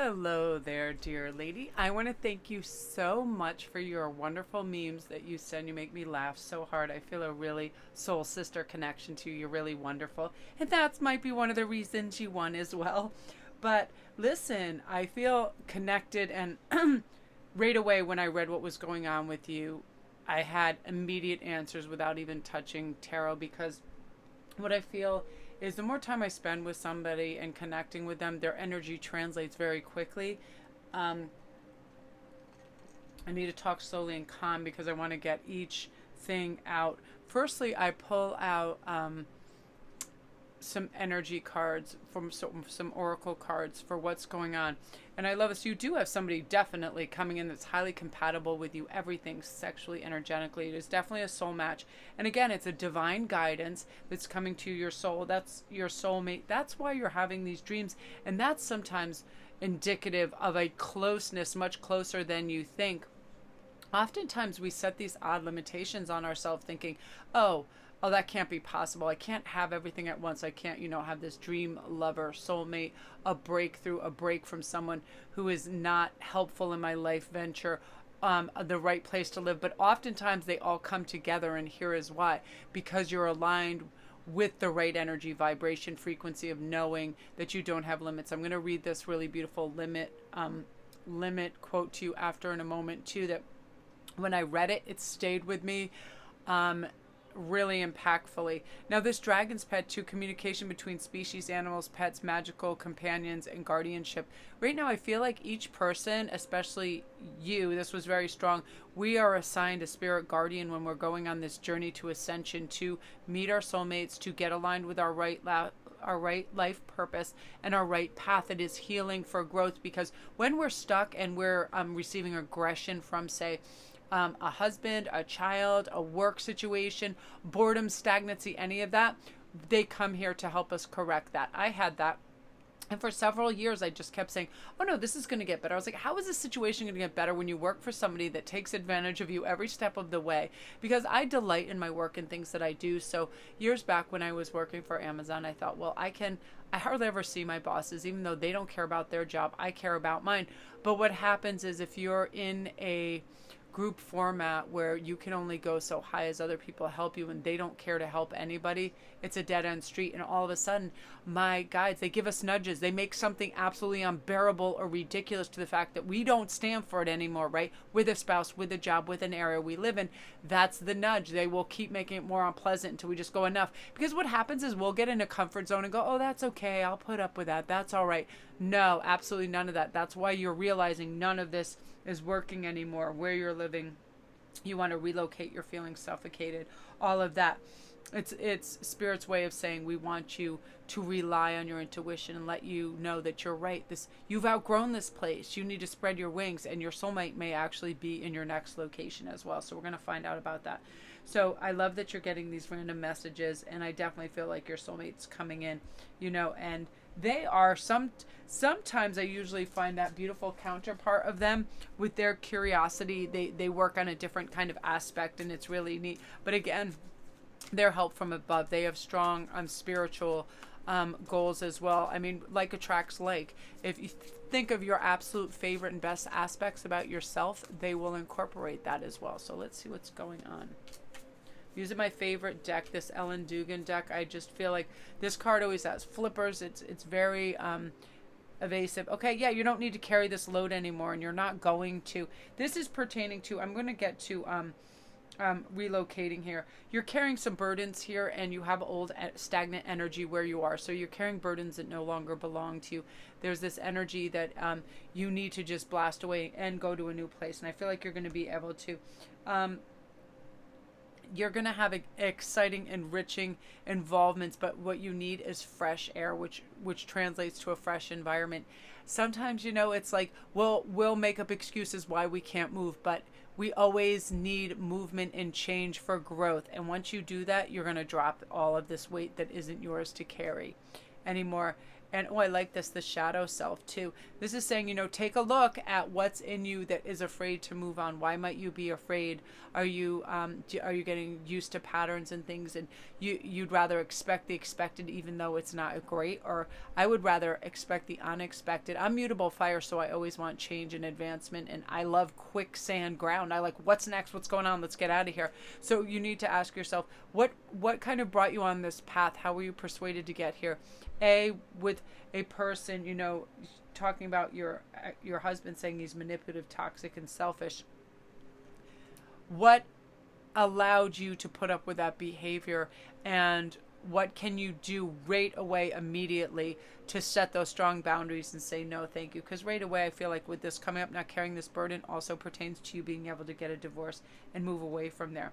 Hello there, dear lady. I want to thank you so much for your wonderful memes that you send. You make me laugh so hard. I feel a really soul sister connection to you. You're really wonderful. And that might be one of the reasons you won as well. But listen, I feel connected, and right away when I read what was going on with you, I had immediate answers without even touching tarot, because what I feel is the more time I spend with somebody and connecting with them, their energy translates very quickly. Um, I need to talk slowly and calm because I want to get each thing out. Firstly, I pull out some energy cards from some oracle cards for what's going on. And I love this. You do have somebody definitely coming in that's highly compatible with you, everything sexually, energetically. It is definitely a soul match. And again, it's a divine guidance that's coming to your soul. That's your soulmate. That's why you're having these dreams. And that's sometimes indicative of a closeness much closer than you think. Oftentimes we set these odd limitations on ourselves thinking, oh, that can't be possible. I can't have everything at once. I can't, have this dream lover, soulmate, a breakthrough, a break from someone who is not helpful in my life venture, the right place to live. But oftentimes they all come together, and here is why. Because you're aligned with the right energy, vibration, frequency of knowing that you don't have limits. I'm going to read this really beautiful limit quote to you after in a moment too, that when I read it, it stayed with me. Really impactfully. Now, this dragon's pet to communication between species, animals, pets, magical companions, and guardianship. Right now, I feel like each person, especially you, this was very strong. We are assigned a spirit guardian when we're going on this journey to ascension, to meet our soulmates, to get aligned with our right life purpose and our right path. It is healing for growth, because when we're stuck and we're receiving aggression from, say, a husband, a child, a work situation, boredom, stagnancy, any of that, they come here to help us correct that. I had that. And for several years, I just kept saying, oh no, this is going to get better. I was like, how is this situation going to get better when you work for somebody that takes advantage of you every step of the way? Because I delight in my work and things that I do. So years back when I was working for Amazon, I thought, well, I hardly ever see my bosses, even though they don't care about their job. I care about mine. But what happens is, if you're in a group format where you can only go so high as other people help you, and they don't care to help anybody, it's a dead end street. And all of a sudden, my guides, they give us nudges. They make something absolutely unbearable or ridiculous to the fact that we don't stand for it anymore, right? With a spouse, with a job, with an area we live in. That's the nudge. They will keep making it more unpleasant until we just go enough. Because what happens is we'll get in a comfort zone and go, oh, that's okay. I'll put up with that. That's all right. No, absolutely none of that. That's why you're realizing none of this is working anymore. Where you're living, you want to relocate, you're feeling suffocated, all of that. It's spirit's way of saying we want you to rely on your intuition and let you know that you're right. You've outgrown this place. You need to spread your wings, and your soulmate may actually be in your next location as well. So we're going to find out about that. So I love that you're getting these random messages, and I definitely feel like your soulmate's coming in, and they are sometimes I usually find that beautiful counterpart of them with their curiosity. They work on a different kind of aspect, and it's really neat. But again, their help from above. They have strong spiritual goals as well. I mean, like attracts like. If you think of your absolute favorite and best aspects about yourself, they will incorporate that as well. So let's see what's going on. Using my favorite deck, this Ellen Dugan deck, I just feel like this card always has flippers. It's very evasive. Okay, yeah, you don't need to carry this load anymore, and you're not going to. This is pertaining to, I'm going to get to relocating here. You're carrying some burdens here, and you have old stagnant energy where you are. So you're carrying burdens that no longer belong to you. There's this energy that you need to just blast away and go to a new place. And I feel like you're going to be able to. You're going to have exciting, enriching involvements, but what you need is fresh air, which translates to a fresh environment. Sometimes, it's like we'll make up excuses why we can't move, but we always need movement and change for growth. And once you do that, you're going to drop all of this weight that isn't yours to carry anymore. And oh, I like this, the shadow self too. This is saying, take a look at what's in you that is afraid to move on. Why might you be afraid? Are you getting used to patterns and things, and you'd rather expect the expected even though it's not great? Or I would rather expect the unexpected. I'm mutable fire, so I always want change and advancement, and I love quicksand ground. I like, what's next? What's going on? Let's get out of here. So you need to ask yourself, what kind of brought you on this path? How were you persuaded to get here? With a person, talking about your husband saying he's manipulative, toxic, and selfish. What allowed you to put up with that behavior, and what can you do right away immediately to set those strong boundaries and say no thank you? Because right away I feel like with this coming up, not carrying this burden also pertains to you being able to get a divorce and move away from there.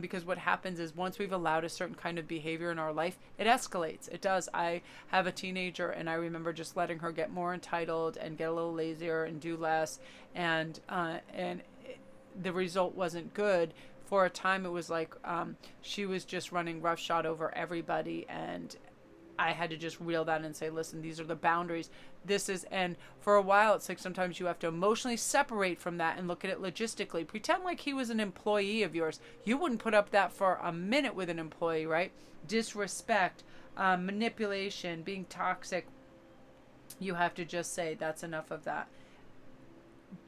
Because what happens is once we've allowed a certain kind of behavior in our life, it escalates. It does. I have a teenager, and I remember just letting her get more entitled and get a little lazier and do less, and the result wasn't good. For a time, it was like she was just running roughshod over everybody, and I had to just reel that and say, listen, these are the boundaries. And for a while, it's like sometimes you have to emotionally separate from that and look at it logistically. Pretend like he was an employee of yours. You wouldn't put up that for a minute with an employee, right? Disrespect, manipulation, being toxic. You have to just say, that's enough of that.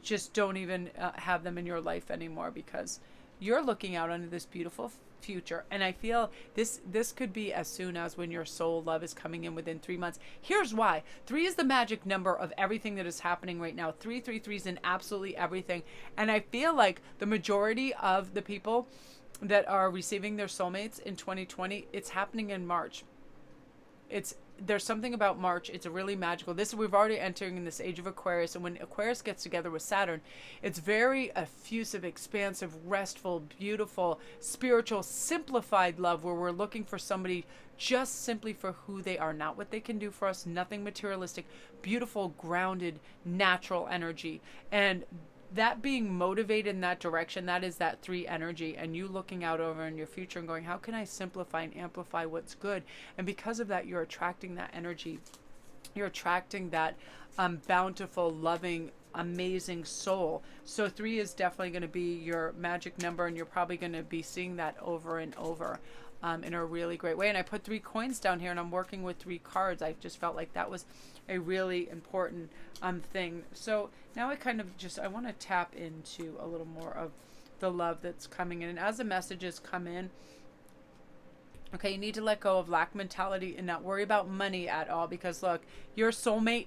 Just don't even have them in your life anymore, because you're looking out onto this beautiful future. And I feel this could be as soon as when your soul love is coming in within 3 months. Here's why. 3 is the magic number of everything that is happening right now. 333 is in absolutely everything. And I feel like the majority of the people that are receiving their soulmates in 2020, it's happening in March. There's something about March. It's really magical. We're already entering in this age of Aquarius, and when Aquarius gets together with Saturn, it's very effusive, expansive, restful, beautiful, spiritual, simplified love, where we're looking for somebody just simply for who they are, not what they can do for us, nothing materialistic, beautiful, grounded, natural energy. And that being motivated in that direction, that is that 3 energy, and you looking out over in your future and going, how can I simplify and amplify what's good? And because of that, you're attracting that energy. You're attracting that bountiful, loving, amazing soul. So 3 is definitely going to be your magic number, and you're probably going to be seeing that over and over. In a really great way. And I put 3 coins down here, and I'm working with 3 cards. I just felt like that was a really important thing. So now I want to tap into a little more of the love that's coming in. And as the messages come in, okay, you need to let go of lack mentality and not worry about money at all, because look, your soulmate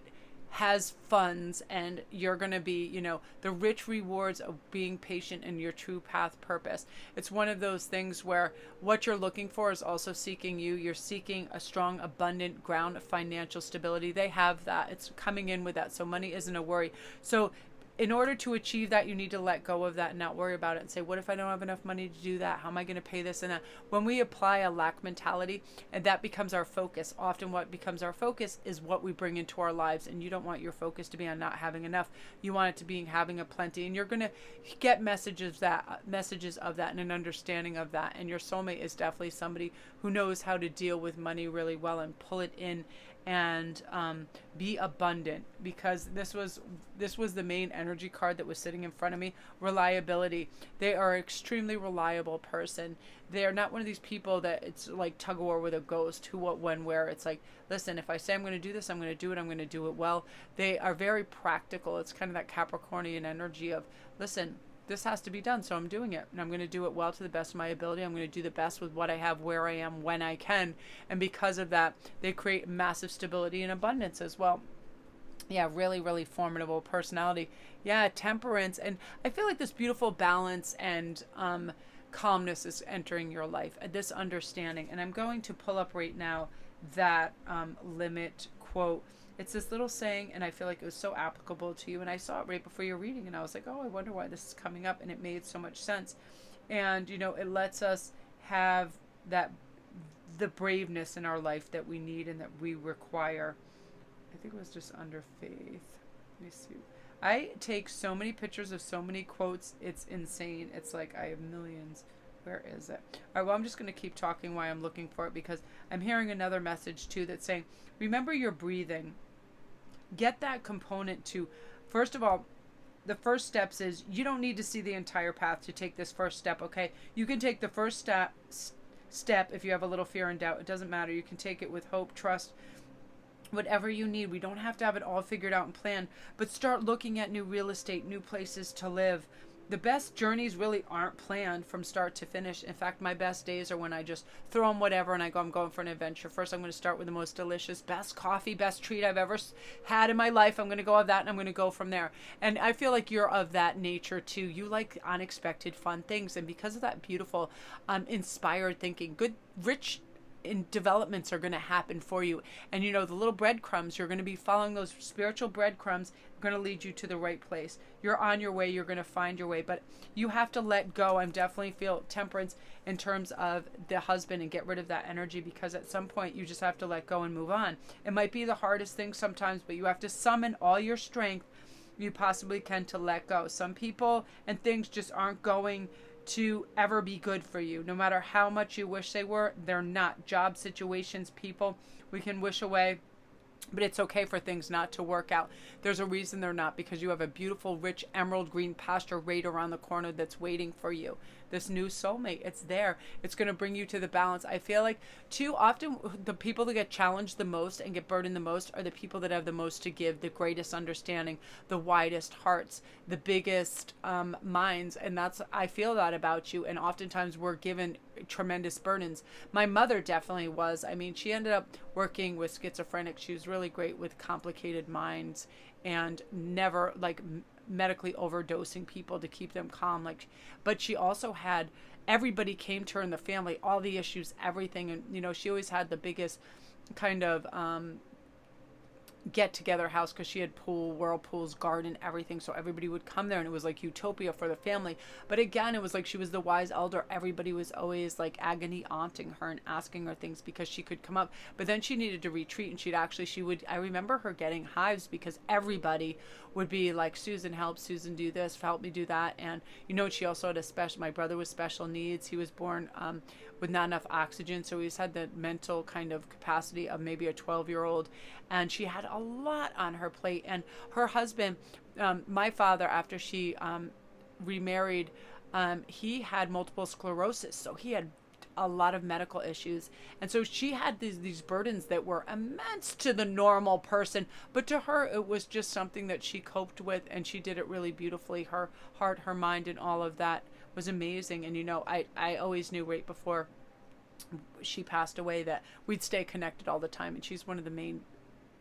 has funds, and you're going to be, the rich rewards of being patient in your true path purpose. It's one of those things where what you're looking for is also seeking you. You're seeking a strong, abundant ground of financial stability. They have that. It's coming in with that. So money isn't a worry. So in order to achieve that, you need to let go of that and not worry about it and say, what if I don't have enough money to do that? How am I going to pay this and that? When we apply a lack mentality, and that becomes our focus, often what becomes our focus is what we bring into our lives. And you don't want your focus to be on not having enough. You want it to be having a plenty. And you're going to get messages of that and an understanding of that. And your soulmate is definitely somebody who knows how to deal with money really well and pull it in and be abundant, because this was the main energy card that was sitting in front of me. Reliability. They are an extremely reliable person. They are not one of these people that it's like tug of war with a ghost, who, what, when, where. It's like, listen, if I say I'm going to do this, I'm going to do it. I'm going to do it well. They are very practical. It's kind of that Capricornian energy of, listen, this has to be done, so I'm doing it, and I'm going to do it well to the best of my ability. I'm going to do the best with what I have, where I am, when I can. And because of that, they create massive stability and abundance as well. Yeah, really, really formidable personality. Yeah, temperance. And I feel like this beautiful balance and calmness is entering your life, this understanding. And I'm going to pull up right now that limit quote. It's this little saying, and I feel like it was so applicable to you. And I saw it right before your reading, and I was like, oh, I wonder why this is coming up. And it made so much sense. And, it lets us have the braveness in our life that we need and that we require. I think it was just under faith. Let me see. I take so many pictures of so many quotes. It's insane. It's like I have millions. Where is it? All right, well, I'm just going to keep talking while I'm looking for it, because I'm hearing another message too that's saying, remember your breathing. Get that component to, first of all, the first steps is you don't need to see the entire path to take this first step, okay? You can take the first step if you have a little fear and doubt. It doesn't matter. You can take it with hope, trust, whatever you need. We don't have to have it all figured out and planned, but start looking at new real estate, new places to live. The best journeys really aren't planned from start to finish. In fact, my best days are when I just throw on whatever and I go, I'm going for an adventure. First, I'm going to start with the most delicious, best coffee, best treat I've ever had in my life. I'm going to go of that and I'm going to go from there. And I feel like you're of that nature too. You like unexpected, fun things. And because of that beautiful, inspired thinking, good, rich in developments are going to happen for you. And you know, the little breadcrumbs, you're going to be following those spiritual breadcrumbs, are going to lead you to the right place. You're on your way. You're going to find your way, but you have to let go. I'm definitely feel temperance in terms of the husband and get rid of that energy, because at some point you just have to let go and move on. It might be the hardest thing sometimes, but you have to summon all your strength you possibly can to let go. Some people and things just aren't going to ever be good for you. No matter how much you wish they were, they're not. Job situations, people, we can wish away, but it's okay for things not to work out. There's a reason they're not, because you have a beautiful, rich, emerald green pasture right around the corner that's waiting for you. This new soulmate, it's there. It's going to bring you to the balance. I feel like too often the people that get challenged the most and get burdened the most are the people that have the most to give, the greatest understanding, the widest hearts, the biggest minds. And that's, I feel that about you. And oftentimes we're given tremendous burdens. My mother definitely was. I mean, she ended up working with schizophrenics. She was really great with complicated minds and never like medically overdosing people to keep them calm. Like, but she also had, everybody came to her in the family, all the issues, everything. And, you know, she always had the biggest kind of, get together house, because she had pool, whirlpools, garden, everything, so everybody would come there and it was like utopia for the family. But again, it was like she was the wise elder. Everybody was always like agony aunting her and asking her things because she could come up, but then she needed to retreat. And she would, I remember her getting hives because everybody would be like, Susan, help, Susan, do this, help me do that. And you know, she also had a special, my brother was special needs. He was born with not enough oxygen, so he's had the mental kind of capacity of maybe a 12-year-old, and she had a lot on her plate. And her husband, my father, after she remarried, he had multiple sclerosis, so he had a lot of medical issues. And so she had these burdens that were immense to the normal person, but to her it was just something that she coped with, and she did it really beautifully. Her heart, her mind, and all of that was amazing. And you know, I always knew right before she passed away that we'd stay connected all the time, and she's one of the main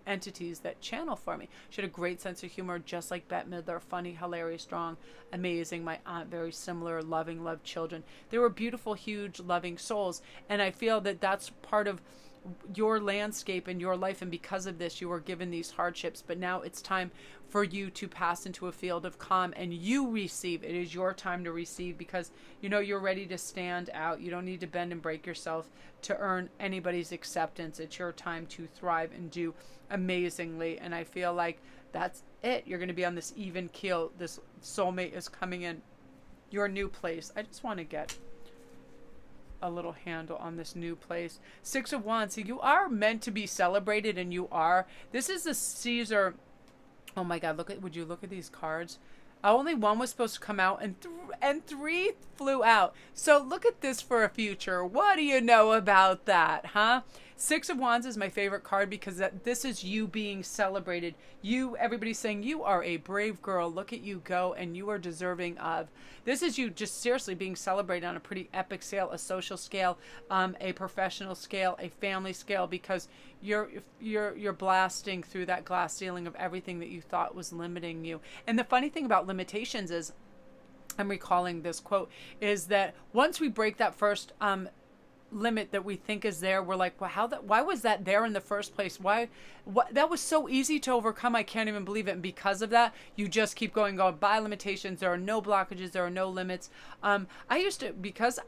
entities that channel for me. She had a great sense of humor, just like Bette Midler, funny, hilarious, strong, amazing. My aunt, very similar, loving, loved children. They were beautiful, huge, loving souls. And I feel that that's part of your landscape and your life, and because of this you were given these hardships, but now it's time for you to pass into a field of calm and you receive. It is your time to receive, because you know you're ready to stand out. You don't need to bend and break yourself to earn anybody's acceptance. It's your time to thrive and do amazingly, and I feel like that's it. You're going to be on this even keel. This soulmate is coming in your new place. I just want to get a little handle on this new place. 6 of Wands. So you are meant to be celebrated, and you are. This is the Caesar. Oh my God, would you look at these cards? Only one was supposed to come out, and 3 flew out. So look at this for a future. What do you know about that, huh? 6 of Wands is my favorite card because this is you being celebrated. Everybody's saying you are a brave girl. Look at you go, and you are deserving of. This is you just seriously being celebrated on a pretty epic scale, a social scale, a professional scale, a family scale, because you're blasting through that glass ceiling of everything that you thought was limiting you. And the funny thing about limitations is, I'm recalling this quote, is that once we break that first limit that we think is there, we're like, well, why was that there in the first place? That was so easy to overcome. I can't even believe it. And because of that, you just keep going by limitations. There are no blockages. There are no limits. I used to, because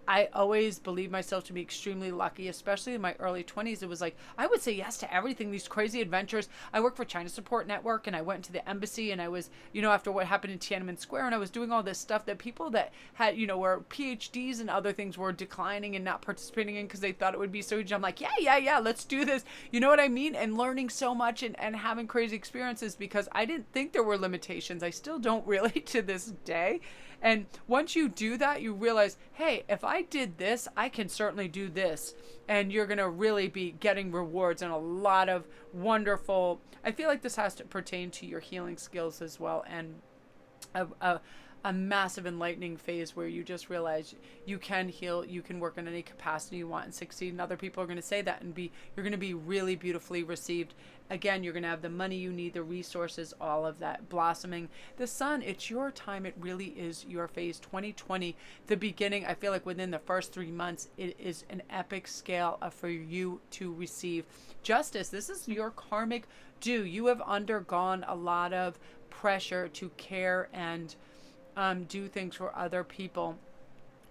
I always believe myself to be extremely lucky, especially in my early 20s. It was like I would say yes to everything, these crazy adventures. I worked for China Support Network, and I went to the embassy, and I was, after what happened in Tiananmen Square, and I was doing all this stuff that people that had, were PhDs and other things were declining and not participating in because they thought it would be so huge. I'm like, yeah, let's do this. You know what I mean? And learning so much and having crazy experiences because I didn't think there were limitations. I still don't really to this day. And once you do that, you realize, hey, if I did this, I can certainly do this. And you're going to really be getting rewards and a lot of wonderful. I feel like this has to pertain to your healing skills as well. And a massive enlightening phase where you just realize you can heal, you can work in any capacity you want and succeed. And other people are going to say that and you're going to be really beautifully received. Again, you're going to have the money you need, the resources, all of that blossoming. The sun, it's your time. It really is your phase. 2020, the beginning, I feel like within the first 3 months, it is an epic scale for you to receive justice. This is your karmic due. You have undergone a lot of pressure to care and do things for other people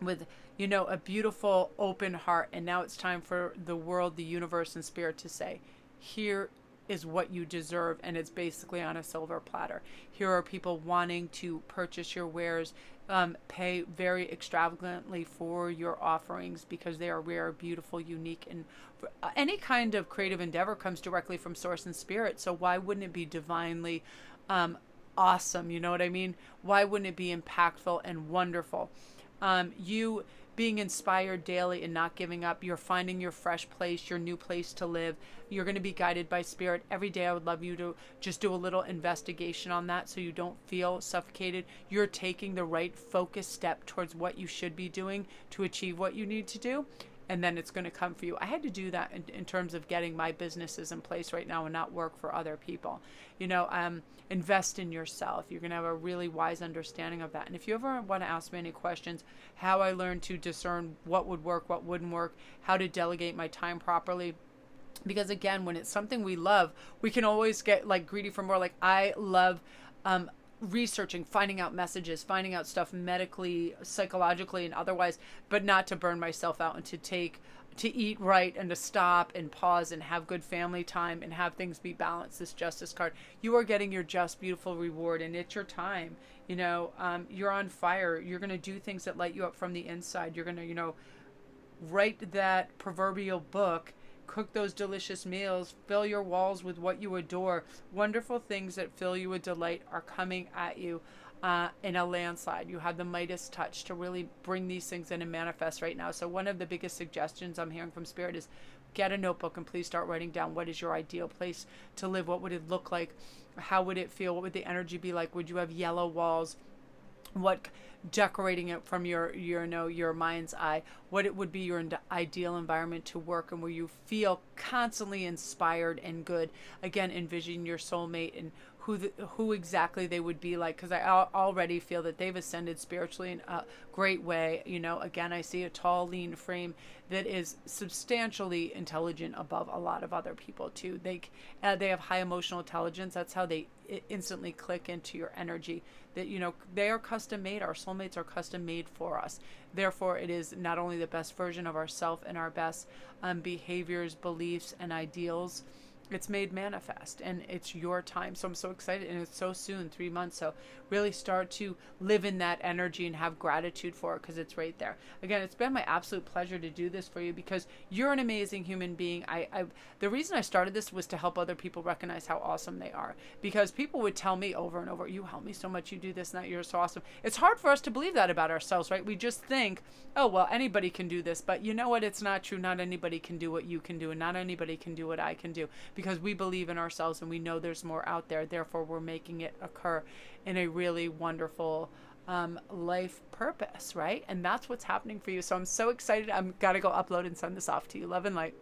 with, a beautiful open heart. And now it's time for the world, the universe, and spirit to say, here is what you deserve. And it's basically on a silver platter. Here are people wanting to purchase your wares, pay very extravagantly for your offerings because they are rare, beautiful, unique, and any kind of creative endeavor comes directly from source and spirit. So why wouldn't it be divinely awesome? You know what I mean? Why wouldn't it be impactful and wonderful? You being inspired daily and not giving up. You're finding your fresh place, your new place to live. You're going to be guided by spirit. Every day I would love you to just do a little investigation on that so you don't feel suffocated. You're taking the right focused step towards what you should be doing to achieve what you need to do. And then it's going to come for you. I had to do that in terms of getting my businesses in place right now and not work for other people. Invest in yourself. You're going to have a really wise understanding of that. And if you ever want to ask me any questions, how I learned to discern what would work, what wouldn't work, how to delegate my time properly. Because again, when it's something we love, we can always get like greedy for more. Like I love researching, finding out messages, finding out stuff medically, psychologically, and otherwise, but not to burn myself out and to eat right and to stop and pause and have good family time and have things be balanced. This justice card, you are getting your just, beautiful reward, and it's your time. You're on fire. You're going to do things that light you up from the inside. You're going to, write that proverbial book, cook those delicious meals, fill your walls with what you adore. Wonderful things that fill you with delight are coming at you in a landslide. You have the Midas touch to really bring these things in and manifest right now. So one of the biggest suggestions I'm hearing from Spirit is get a notebook and please start writing down what is your ideal place to live. What would it look like? How would it feel? What would the energy be like? Would you have yellow walls? What decorating it from your mind's eye, what it would be your ideal environment to work and where you feel constantly inspired and good. Again, envision your soulmate and who exactly they would be like, because I already feel that they've ascended spiritually in a great way. Again, I see a tall, lean frame that is substantially intelligent above a lot of other people too. They have high emotional intelligence. That's how they instantly click into your energy. That they are custom made. Our soulmates are custom made for us. Therefore, it is not only the best version of ourselves and our best behaviors, beliefs, and ideals. It's made manifest, and it's your time. So I'm so excited, and it's so soon, 3 months. So really start to live in that energy and have gratitude for it, because it's right there. Again, it's been my absolute pleasure to do this for you because you're an amazing human being. The reason I started this was to help other people recognize how awesome they are, because people would tell me over and over, you help me so much, you do this and that, you're so awesome. It's hard for us to believe that about ourselves, right? We just think, oh, well, anybody can do this, but you know what? It's not true. Not anybody can do what you can do, and not anybody can do what I can do, because we believe in ourselves and we know there's more out there. Therefore, we're making it occur in a really wonderful life purpose, right? And that's what's happening for you. So I'm so excited. I'm got to go upload and send this off to you. Love and light.